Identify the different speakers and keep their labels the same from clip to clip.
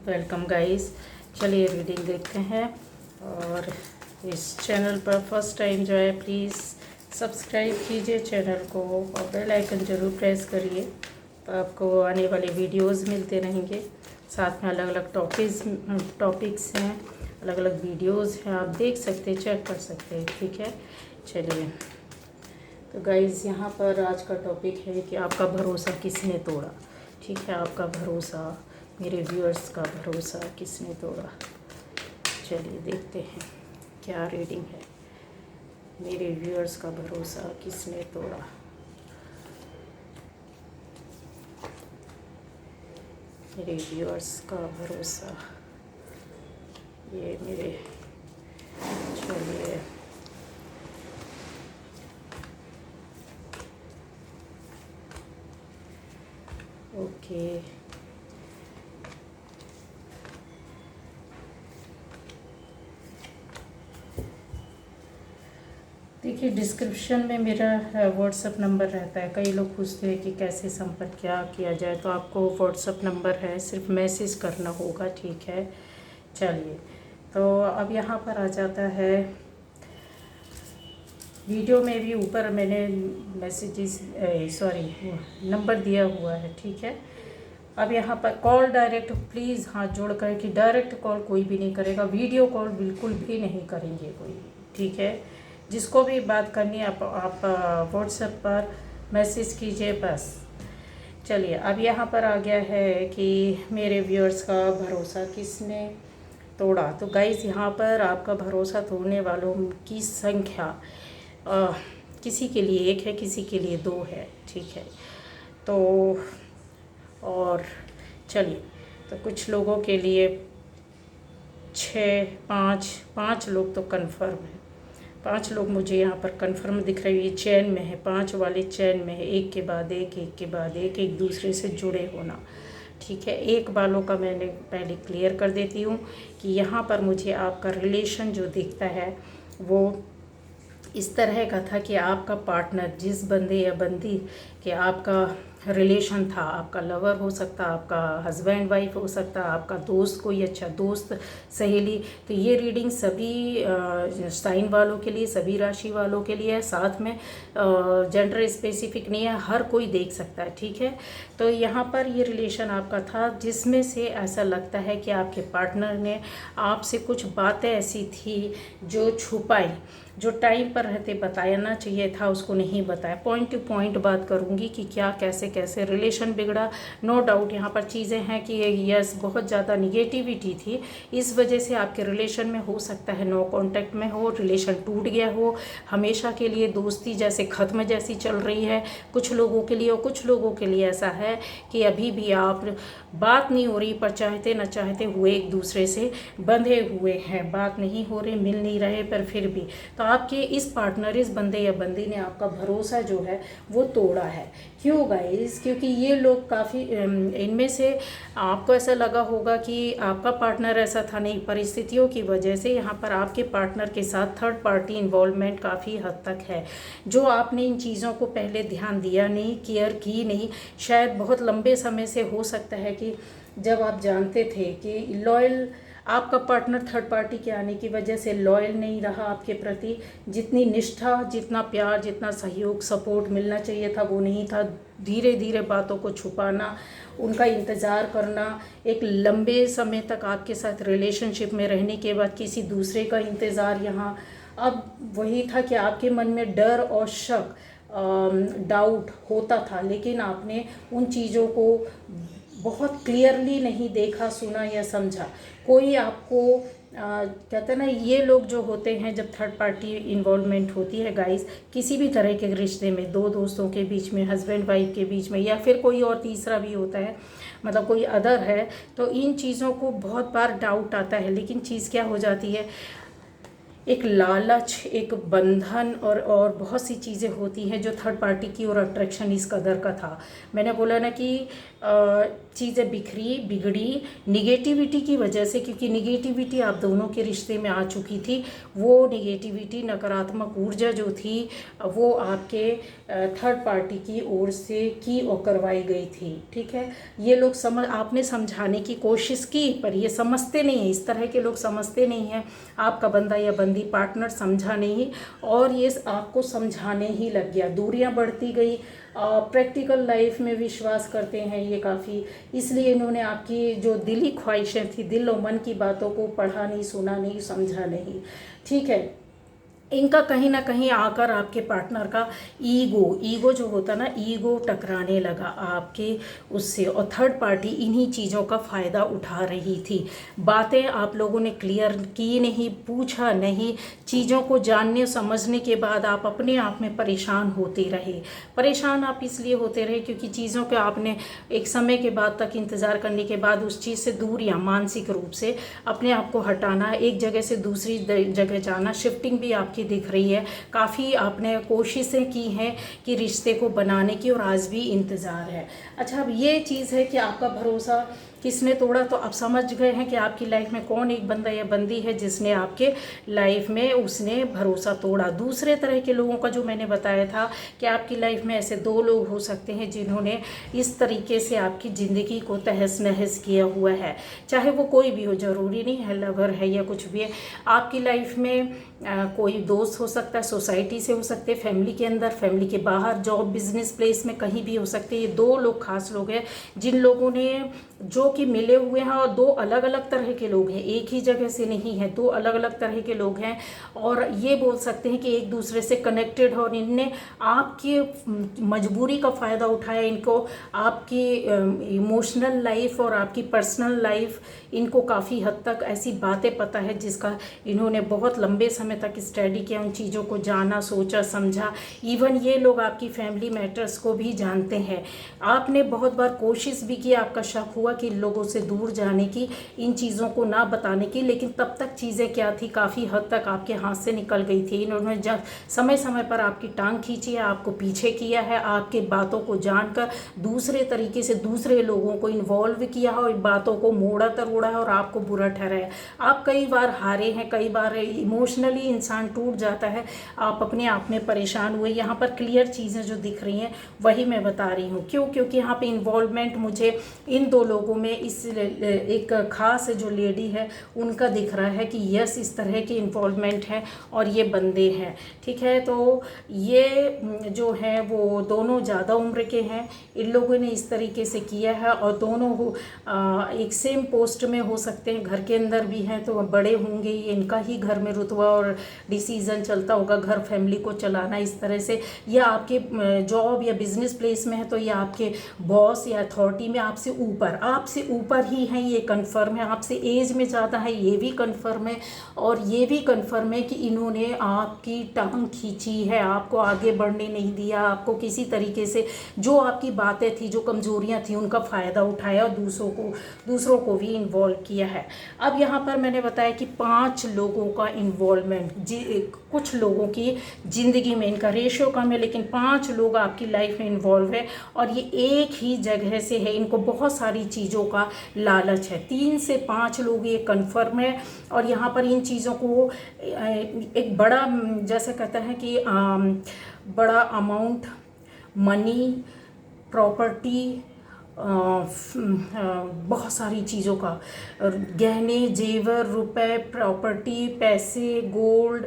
Speaker 1: Welcome guys. चलिए reading देखते हैं। और इस चैनल पर फर्स्ट टाइम जो है प्लीज़ सब्सक्राइब कीजिए चैनल को और बेल आइकन ज़रूर प्रेस करिए, तो आपको आने वाले वीडियोस मिलते रहेंगे। साथ में अलग अलग टॉपिक्स हैं, अलग अलग वीडियोस हैं, आप देख सकते हैं, चेक कर सकते हैं। ठीक है, चलिए। तो गाइज़ यहाँ पर आज का टॉपिक है कि आपका भरोसा किसने तोड़ा। ठीक है, आपका भरोसा, मेरे व्यूअर्स का भरोसा किसने तोड़ा। चलिए देखते हैं क्या रीडिंग है। मेरे व्यूअर्स का भरोसा किसने तोड़ा। मेरे व्यूअर्स का भरोसा, ये मेरे, चलिए ओके। देखिए डिस्क्रिप्शन में मेरा व्हाट्सअप नंबर रहता है। कई लोग पूछते हैं कि कैसे संपर्क क्या किया जाए, तो आपको व्हाट्सअप नंबर है, सिर्फ मैसेज करना होगा। ठीक है, चलिए। तो अब यहाँ पर आ जाता है, वीडियो में भी ऊपर मैंने मैसेजेस नंबर दिया हुआ है। ठीक है, अब यहाँ पर कॉल डायरेक्ट प्लीज़ हाथ जोड़ कर कि डायरेक्ट कॉल कोई भी नहीं करेगा, वीडियो कॉल बिल्कुल भी नहीं करेंगे कोई भी। ठीक है, जिसको भी बात करनी है आप व्हाट्सएप पर मैसेज कीजिए बस। चलिए अब यहाँ पर आ गया है कि मेरे व्यूअर्स का भरोसा किसने तोड़ा। तो गाइस यहाँ पर आपका भरोसा तोड़ने वालों की संख्या किसी के लिए एक है, किसी के लिए दो है। ठीक है, तो और चलिए, तो कुछ लोगों के लिए 5 लोग तो कंफर्म है। 5 लोग मुझे यहाँ पर कंफर्म दिख रही है, चैन में है, 5 वाले चैन में है, एक के बाद एक, एक के बाद एक दूसरे से जुड़े होना। ठीक है, एक वालों का मैंने पहले क्लियर कर देती हूँ कि यहाँ पर मुझे आपका रिलेशन जो दिखता है वो इस तरह का था कि आपका पार्टनर, जिस बंदे या बंदी के आपका रिलेशन था, आपका लवर हो सकता, आपका हस्बैंड वाइफ हो सकता, आपका दोस्त, कोई अच्छा दोस्त, सहेली। तो ये रीडिंग सभी साइन वालों के लिए, सभी राशि वालों के लिए है। साथ में जेंडर स्पेसिफिक नहीं है, हर कोई देख सकता है। ठीक है, तो यहाँ पर ये रिलेशन आपका था जिसमें से ऐसा लगता है कि आपके पार्टनर ने आपसे कुछ बातें ऐसी थी जो छुपाई, जो टाइम पर रहते बताया ना चाहिए था, उसको नहीं बताया। पॉइंट टू पॉइंट बात करूंगी कि क्या कैसे कैसे रिलेशन बिगड़ा। नो डाउट यहाँ पर चीज़ें हैं कि यस, बहुत ज़्यादा निगेटिविटी थी, इस वजह से आपके रिलेशन में हो सकता है नो कांटेक्ट में हो, रिलेशन टूट गया हो, हमेशा के लिए दोस्ती जैसे ख़त्म जैसी चल रही है कुछ लोगों के लिए। और कुछ लोगों के लिए ऐसा है कि अभी भी आप बात नहीं हो रही, पर चाहते न चाहते हुए एक दूसरे से बंधे हुए हैं, बात नहीं हो रही, मिल नहीं रहे, पर फिर भी। तो आपके इस पार्टनर, इस बंदे या बंदी ने आपका भरोसा जो है वो तोड़ा है। क्यों गाइस? क्योंकि ये लोग काफ़ी, इनमें से आपको ऐसा लगा होगा कि आपका पार्टनर ऐसा था, नहीं, परिस्थितियों की वजह से यहाँ पर आपके पार्टनर के साथ थर्ड पार्टी इन्वॉल्वमेंट काफ़ी हद तक है, जो आपने इन चीज़ों को पहले ध्यान दिया नहीं, केयर की नहीं। शायद बहुत लंबे समय से हो सकता है कि जब आप जानते थे कि लॉयल, आपका पार्टनर थर्ड पार्टी के आने की वजह से लॉयल नहीं रहा आपके प्रति, जितनी निष्ठा, जितना प्यार, जितना सहयोग, सपोर्ट मिलना चाहिए था वो नहीं था। धीरे धीरे बातों को छुपाना, उनका इंतज़ार करना, एक लंबे समय तक आपके साथ रिलेशनशिप में रहने के बाद किसी दूसरे का इंतज़ार, यहाँ अब वही था कि आपके मन में डर और शक, डाउट होता था, लेकिन आपने उन चीज़ों को बहुत क्लियरली नहीं देखा, सुना या समझा। कोई आपको कहते हैं ना, ये लोग जो होते हैं जब थर्ड पार्टी इन्वॉल्वमेंट होती है गाइस, किसी भी तरह के रिश्ते में, दो दोस्तों के बीच में, हस्बैंड वाइफ के बीच में, या फिर कोई और तीसरा भी होता है, मतलब कोई अदर है, तो इन चीज़ों को बहुत बार डाउट आता है। लेकिन चीज़ क्या हो जाती है, एक लालच, एक बंधन और बहुत सी चीज़ें होती हैं जो थर्ड पार्टी की और अट्रैक्शन इस कदर का था। मैंने बोला ना कि चीज़ें बिगड़ी निगेटिविटी की वजह से, क्योंकि निगेटिविटी आप दोनों के रिश्ते में आ चुकी थी। वो निगेटिविटी, नकारात्मक ऊर्जा जो थी वो आपके थर्ड पार्टी की ओर से की और करवाई गई थी। ठीक है, ये लोग आपने समझाने की कोशिश की, पर ये समझते नहीं हैं। इस तरह के लोग समझते नहीं हैं। आपका बंदा या बंदी पार्टनर समझा नहीं और ये आपको समझाने ही लग गया। दूरियां बढ़ती गई। प्रैक्टिकल लाइफ में विश्वास करते हैं ये काफ़ी, इसलिए इन्होंने आपकी जो दिली ख्वाहिशें थी, दिल और मन की बातों को पढ़ा नहीं, सुना नहीं, समझा नहीं। ठीक है, इनका कहीं ना कहीं आकर आपके पार्टनर का ईगो जो होता ना, ईगो टकराने लगा आपके उससे, और थर्ड पार्टी इन्हीं चीज़ों का फ़ायदा उठा रही थी। बातें आप लोगों ने क्लियर की नहीं, पूछा नहीं। चीज़ों को जानने समझने के बाद आप अपने आप में परेशान होते रहे। परेशान आप इसलिए होते रहे क्योंकि चीज़ों के आपने एक समय के बाद तक इंतज़ार करने के बाद उस चीज़ से दूरियां, मानसिक रूप से अपने आप को हटाना, एक जगह से दूसरी जगह जाना, शिफ्टिंग भी आपकी दिख रही है। काफ़ी आपने कोशिशें की हैं कि रिश्ते को बनाने की, और आज भी इंतज़ार है। अच्छा, अब ये चीज़ है कि आपका भरोसा किसने तोड़ा, तो आप समझ गए हैं कि आपकी लाइफ में कौन एक बंदा या बंदी है जिसने आपके लाइफ में उसने भरोसा तोड़ा। दूसरे तरह के लोगों का जो मैंने बताया था कि आपकी लाइफ में ऐसे 2 लोग हो सकते हैं जिन्होंने इस तरीके से आपकी ज़िंदगी को तहस नहस किया हुआ है। चाहे वो कोई भी हो, ज़रूरी नहीं है लवर है या कुछ भी है। आपकी लाइफ में कोई दोस्त हो सकता है, सोसाइटी से हो सकते हैं, फैमिली के अंदर, फैमिली के बाहर, जॉब, बिजनेस प्लेस में कहीं भी हो सकते हैं। ये 2 लोग खास लोग हैं जिन लोगों ने जो कि मिले हुए हैं, और 2 अलग अलग तरह के लोग हैं, एक ही जगह से नहीं है, 2 अलग अलग तरह के लोग हैं। और ये बोल सकते हैं कि एक दूसरे से कनेक्टेड है, और इनने आपकी मजबूरी का फ़ायदा उठाया। इनको आपकी इमोशनल लाइफ और आपकी पर्सनल लाइफ, इनको काफ़ी हद तक ऐसी बातें पता है जिसका इन्होंने बहुत लंबे समय तक स्टडी किया, उन चीज़ों को जाना, सोचा, समझा। इवन ये लोग आपकी फैमिली मैटर्स को भी जानते हैं। आपने बहुत बार कोशिश भी की, आपका शक हुआ कि इन लोगों से दूर जाने की, इन चीज़ों को ना बताने की, लेकिन तब तक चीज़ें क्या थी, काफ़ी हद तक आपके हाथ से निकल गई थी। इन्होंने जब समय समय पर आपकी टांग खींची है, आपको पीछे किया है, आपके बातों को जानकर दूसरे तरीके से दूसरे लोगों को इन्वॉल्व किया है, और बातों को मोड़ा तरोड़ा है और आपको बुरा ठहराया। आप कई बार हारे हैं, कई बार इमोशनली इंसान टूट जाता है, आप अपने आप में परेशान हुए। यहाँ पर क्लियर चीज़ें जो दिख रही हैं वही मैं बता रही हूँ। क्यों? क्योंकि यहाँ पे इन्वॉल्वमेंट मुझे इन 2 लोगों में, इस एक खास जो लेडी है उनका दिख रहा है कि यस, इस तरह की इन्वॉल्वमेंट है और ये बंदे हैं। ठीक है, तो ये जो है वो दोनों ज़्यादा उम्र के हैं। इन लोगों ने इस तरीके से किया है, और दोनों एक सेम पोस्ट में हो सकते हैं, घर के अंदर भी हैं तो बड़े होंगे। ये इनका ही घर में रुतबा और डिसीज़न चलता होगा, घर फैमिली को चलाना इस तरह से। या आपके जॉब या बिजनेस प्लेस में है तो ये आपके बॉस या अथॉरिटी में आपसे ऊपर ही हैं, ये कन्फर्म है। आपसे एज में ज़्यादा है, ये भी कन्फर्म है। और ये भी कन्फर्म है कि इन्होंने आपकी टांग खींची है, आपको आगे बढ़ने नहीं दिया, आपको किसी तरीके से जो आपकी बातें थी, जो कमजोरियां थी, उनका फ़ायदा उठाया और दूसरों को भी इन्वॉल्व किया है। अब यहाँ पर मैंने बताया कि 5 लोगों का इन्वॉल्वमेंट, कुछ लोगों की ज़िंदगी में, इनका रेशियो कम है लेकिन 5 लोग आपकी लाइफ में इन्वॉल्व है, और ये एक ही जगह से है। इनको बहुत सारी चीज़ों का लालच है। 3 से 5 लोग ये कन्फर्म है। और यहाँ पर इन चीज़ों को एक बड़ा, जैसे कहते हैं कि बड़ा अमाउंट मनी, प्रॉपर्टी, बहुत सारी चीज़ों का, गहने, जेवर, रुपए, प्रॉपर्टी, पैसे, गोल्ड,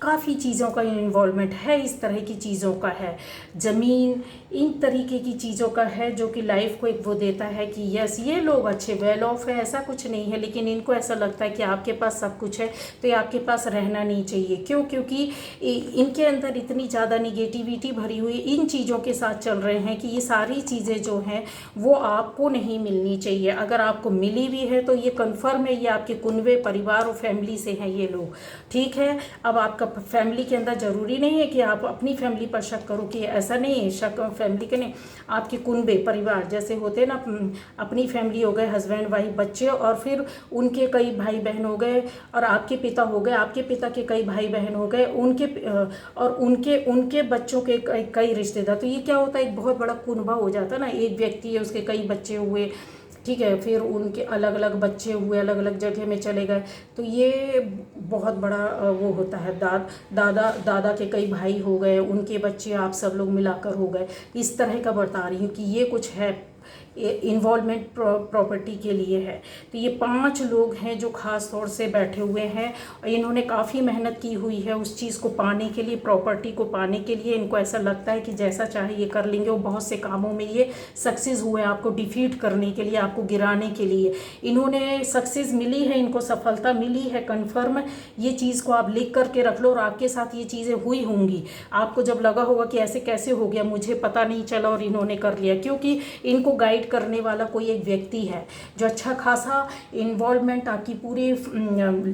Speaker 1: काफ़ी चीज़ों का इन्वॉल्वमेंट है। इस तरह की चीज़ों का है, ज़मीन, इन तरीके की चीज़ों का है, जो कि लाइफ को एक वो देता है कि यस, ये लोग अच्छे वेल ऑफ है, ऐसा कुछ नहीं है, लेकिन इनको ऐसा लगता है कि आपके पास सब कुछ है तो ये आपके पास रहना नहीं चाहिए। क्यों? क्योंकि इनके अंदर इतनी ज़्यादा निगेटिविटी भरी हुई इन चीज़ों के साथ चल रहे हैं कि ये सारी चीज़ें जो हैं वो आपको नहीं मिलनी चाहिए। अगर आपको मिली भी है तो ये कन्फर्म है, ये आपके कुनबे, परिवार और फैमिली से हैं ये लोग। ठीक है, अब आपका फैमिली के अंदर ज़रूरी नहीं है कि आप अपनी फैमिली पर शक करो, कि ऐसा नहीं है, शक फैमिली के नहीं, आपके कुनबे परिवार जैसे होते हैं ना, अपनी फैमिली हो गए, हस्बैंड वाइफ बच्चे, और फिर उनके कई भाई बहन हो गए, और आपके पिता हो गए, आपके पिता के कई भाई बहन हो गए, और उनके उनके बच्चों के कई रिश्तेदार। तो ये क्या होता है, एक बहुत बड़ा कुनबा हो जाता है ना, एक व्यक्ति है उसके कई बच्चे हुए, ठीक है, फिर उनके अलग अलग बच्चे हुए, अलग अलग जगह में चले गए, तो ये बहुत बड़ा वो होता है। दादा दादा के कई भाई हो गए, उनके बच्चे, आप सब लोग मिलाकर हो गए। इस तरह का बता रही हूँ कि ये कुछ है, इन्वॉल्वमेंट प्रॉपर्टी के लिए है। तो ये 5 लोग हैं जो ख़ास तौर से बैठे हुए हैं, और इन्होंने काफ़ी मेहनत की हुई है उस चीज़ को पाने के लिए, प्रॉपर्टी को पाने के लिए। इनको ऐसा लगता है कि जैसा चाहे ये कर लेंगे, और बहुत से कामों में ये सक्सेस हुए, आपको डिफीट करने के लिए, आपको गिराने के लिए इन्होंने सक्सेस मिली है, इनको सफलता मिली है कन्फर्म। ये चीज़ को आप लिख करके रख लो, और आपके साथ ये चीज़ें हुई होंगी। आपको जब लगा होगा कि ऐसे कैसे हो गया, मुझे पता नहीं चला और इन्होंने कर लिया, क्योंकि इनको गाइड करने वाला कोई एक व्यक्ति है जो अच्छा खासा इन्वॉल्वमेंट आपकी पूरी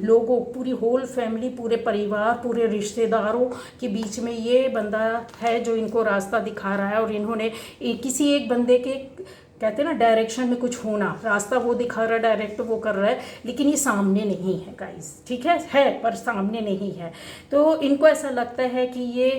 Speaker 1: लोगों, पूरी होल फैमिली, पूरे परिवार, पूरे रिश्तेदारों के बीच में ये बंदा है जो इनको रास्ता दिखा रहा है। और इन्होंने किसी एक बंदे के, कहते हैं ना, डायरेक्शन में कुछ होना, रास्ता वो दिखा रहा है, डायरेक्ट वो कर रहा है, लेकिन ये सामने नहीं है गाइस, ठीक है पर सामने नहीं है। तो इनको ऐसा लगता है कि ये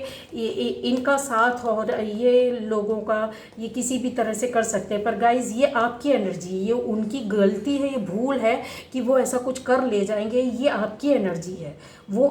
Speaker 1: इनका साथ और ये लोगों का ये किसी भी तरह से कर सकते हैं, पर गाइस ये आपकी एनर्जी, ये उनकी गलती है, ये भूल है कि वो ऐसा कुछ कर ले जाएंगे। ये आपकी एनर्जी है, वो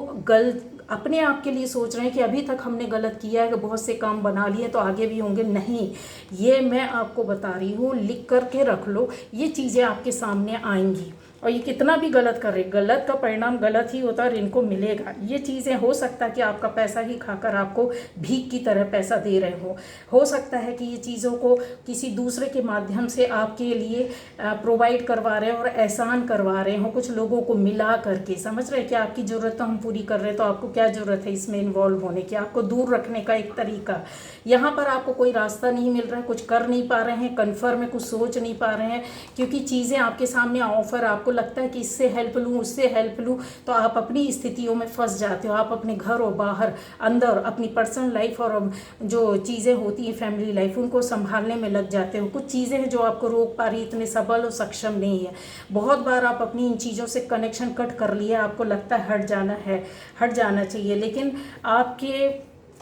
Speaker 1: अपने आप के लिए सोच रहे हैं कि अभी तक हमने गलत किया है, कि बहुत से काम बना लिए तो आगे भी होंगे। नहीं, ये मैं आपको बता रही हूँ, लिख करके रख लो, ये चीज़ें आपके सामने आएंगी। और ये कितना भी गलत करे, गलत का परिणाम गलत ही होता है, और इनको मिलेगा। ये चीज़ें हो सकता है कि आपका पैसा ही खाकर आपको भीख की तरह पैसा दे रहे हो सकता है कि ये चीज़ों को किसी दूसरे के माध्यम से आपके लिए प्रोवाइड करवा रहे हैं और एहसान करवा रहे हो, कुछ लोगों को मिला करके। समझ रहे हैं कि आपकी ज़रूरत तो हम पूरी कर रहे हैं, तो आपको क्या ज़रूरत है इसमें इन्वॉल्व होने की। आपको दूर रखने का एक तरीका, यहाँ पर आपको कोई रास्ता नहीं मिल रहा है, कुछ कर नहीं पा रहे हैं, कन्फर्म में कुछ सोच नहीं पा रहे हैं, क्योंकि चीज़ें आपके सामने ऑफर, आपको लगता है कि इससे हेल्प लूँ, उससे हेल्प लूँ, तो आप अपनी स्थितियों में फंस जाते हो। आप अपने घर और बाहर, अंदर अपनी पर्सनल लाइफ और जो चीज़ें होती हैं फैमिली लाइफ, उनको संभालने में लग जाते हो। कुछ चीज़ें हैं जो आपको रोक पा रही, इतने सबल और सक्षम नहीं है। बहुत बार आप अपनी इन चीज़ों से कनेक्शन कट कर लिया, आपको लगता है हट जाना चाहिए, लेकिन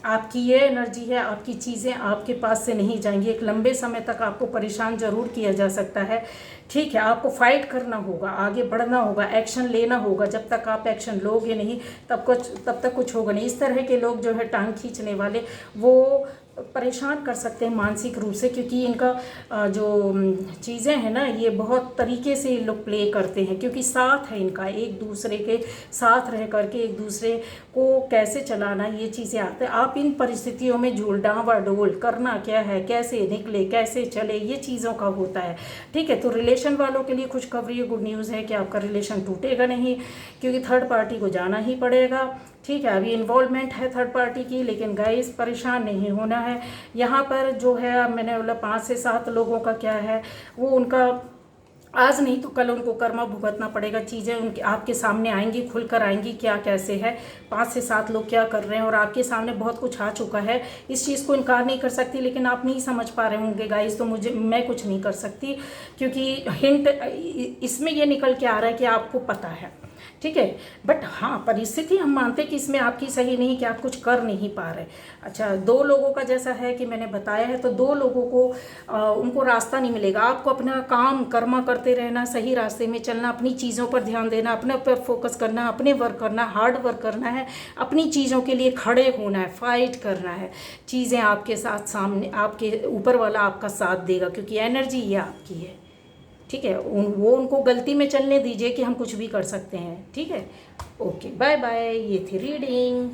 Speaker 1: आपकी ये एनर्जी है, आपकी चीज़ें आपके पास से नहीं जाएंगी। एक लंबे समय तक आपको परेशान ज़रूर किया जा सकता है, ठीक है। आपको फाइट करना होगा, आगे बढ़ना होगा, एक्शन लेना होगा। जब तक आप एक्शन लोगे नहीं तब तक कुछ होगा नहीं। इस तरह के लोग जो है टांग खींचने वाले, वो परेशान कर सकते हैं मानसिक रूप से, क्योंकि इनका जो चीज़ें हैं ना, ये बहुत तरीके से लोग प्ले करते हैं, क्योंकि साथ है इनका, एक दूसरे के साथ रह करके एक दूसरे को कैसे चलाना, ये चीज़ें आते हैं। आप इन परिस्थितियों में डांवाडोल करना क्या है, कैसे निकले, कैसे चले, ये चीज़ों का होता है, ठीक है। तो रिलेशन वालों के लिए खुशखबरी, गुड न्यूज़ है कि आपका रिलेशन टूटेगा नहीं, क्योंकि थर्ड पार्टी को जाना ही पड़ेगा, ठीक है। अभी इन्वॉल्वमेंट है थर्ड पार्टी की, लेकिन गाइस परेशान नहीं होना है। यहाँ पर जो है, मैंने बोला 5 से 7 लोगों का क्या है, वो उनका आज नहीं तो कल उनको कर्मा भुगतना पड़ेगा। चीज़ें उनके आपके सामने आएंगी, खुलकर आएंगी, क्या कैसे है, 5 से 7 लोग क्या कर रहे हैं, और आपके सामने बहुत कुछ आ चुका है। इस चीज़ को इनकार नहीं कर सकती, लेकिन आप नहीं समझ पा रहे होंगे गाइस, तो मैं कुछ नहीं कर सकती, क्योंकि हिंट इसमें ये निकल के आ रहा है कि आपको पता है, ठीक है। बट हाँ, परिस्थिति हम मानते हैं कि इसमें आपकी सही नहीं, कि आप कुछ कर नहीं पा रहे। अच्छा, 2 लोगों का जैसा है कि मैंने बताया है, तो 2 लोगों को उनको रास्ता नहीं मिलेगा। आपको अपना काम कर्मा करते रहना, सही रास्ते में चलना, अपनी चीज़ों पर ध्यान देना, अपने पर फोकस करना, अपने वर्क करना, हार्ड वर्क करना है, अपनी चीज़ों के लिए खड़े होना है, फाइट करना है। चीज़ें आपके साथ सामने, आपके ऊपर वाला आपका साथ देगा, क्योंकि एनर्जी ये आपकी है, ठीक है। उनको गलती में चलने दीजिए कि हम कुछ भी कर सकते हैं, ठीक है। Okay, bye bye. ये थी रीडिंग।